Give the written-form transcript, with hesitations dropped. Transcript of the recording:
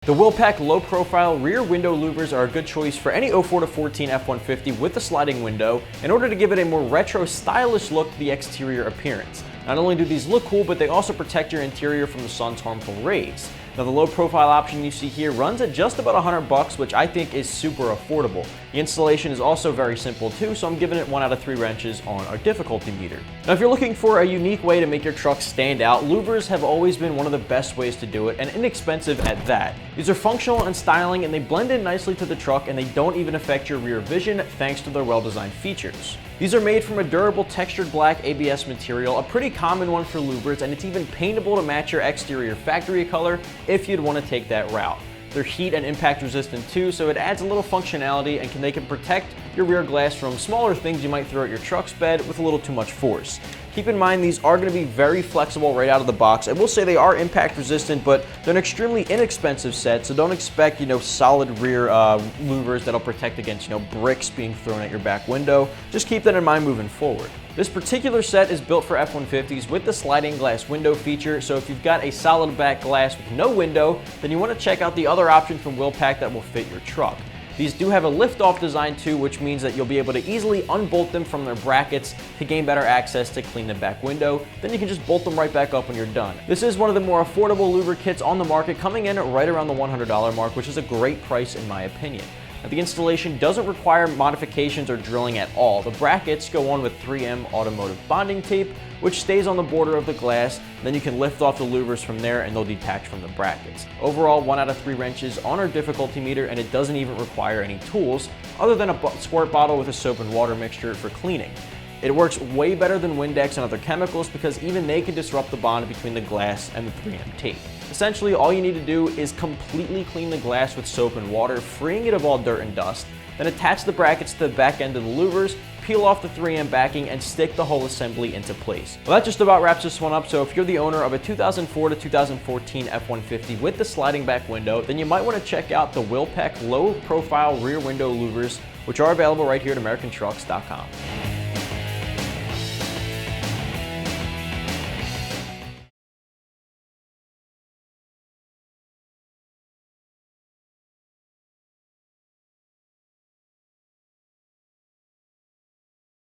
The Willpak low-profile rear window louvers are a good choice for any 04 to 14 F-150 with a sliding window in order to give it a more retro, stylish look to the exterior appearance. Not only do these look cool, but they also protect your interior from the sun's harmful rays. Now, the low-profile option you see here runs at just about $100, which I think is super affordable. The installation is also very simple too, so I'm giving it 1 out of 3 wrenches on our difficulty meter. Now, if you're looking for a unique way to make your truck stand out, louvers have always been one of the best ways to do it, and inexpensive at that. These are functional and styling, and they blend in nicely to the truck, and they don't even affect your rear vision thanks to their well-designed features. These are made from a durable textured black ABS material, a pretty common one for louvers, and it's even paintable to match your exterior factory color if you'd want to take that route. They're heat and impact resistant too, so it adds a little functionality and they can protect your rear glass from smaller things you might throw at your truck's bed with a little too much force. Keep in mind, these are going to be very flexible right out of the box. I will say they are impact resistant, but they're an extremely inexpensive set, so don't expect, solid rear louvers that'll protect against, bricks being thrown at your back window. Just keep that in mind moving forward. This particular set is built for F-150s with the sliding glass window feature, so if you've got a solid back glass with no window, then you want to check out the other option from Willpak that will fit your truck. These do have a lift-off design too, which means that you'll be able to easily unbolt them from their brackets to gain better access to clean the back window. Then you can just bolt them right back up when you're done. This is one of the more affordable louver kits on the market, coming in right around the $100 mark, which is a great price in my opinion. Now, the installation doesn't require modifications or drilling at all. The brackets go on with 3M automotive bonding tape, which stays on the border of the glass. Then you can lift off the louvers from there and they'll detach from the brackets. Overall, 1 out of 3 wrenches on our difficulty meter, and it doesn't even require any tools other than a squirt bottle with a soap and water mixture for cleaning. It works way better than Windex and other chemicals because even they can disrupt the bond between the glass and the 3M tape. Essentially, all you need to do is completely clean the glass with soap and water, freeing it of all dirt and dust, then attach the brackets to the back end of the louvers, peel off the 3M backing, and stick the whole assembly into place. Well, that just about wraps this one up, so if you're the owner of a 2004 to 2014 F-150 with the sliding back window, then you might want to check out the Willpak low-profile rear window louvers, which are available right here at AmericanTrucks.com.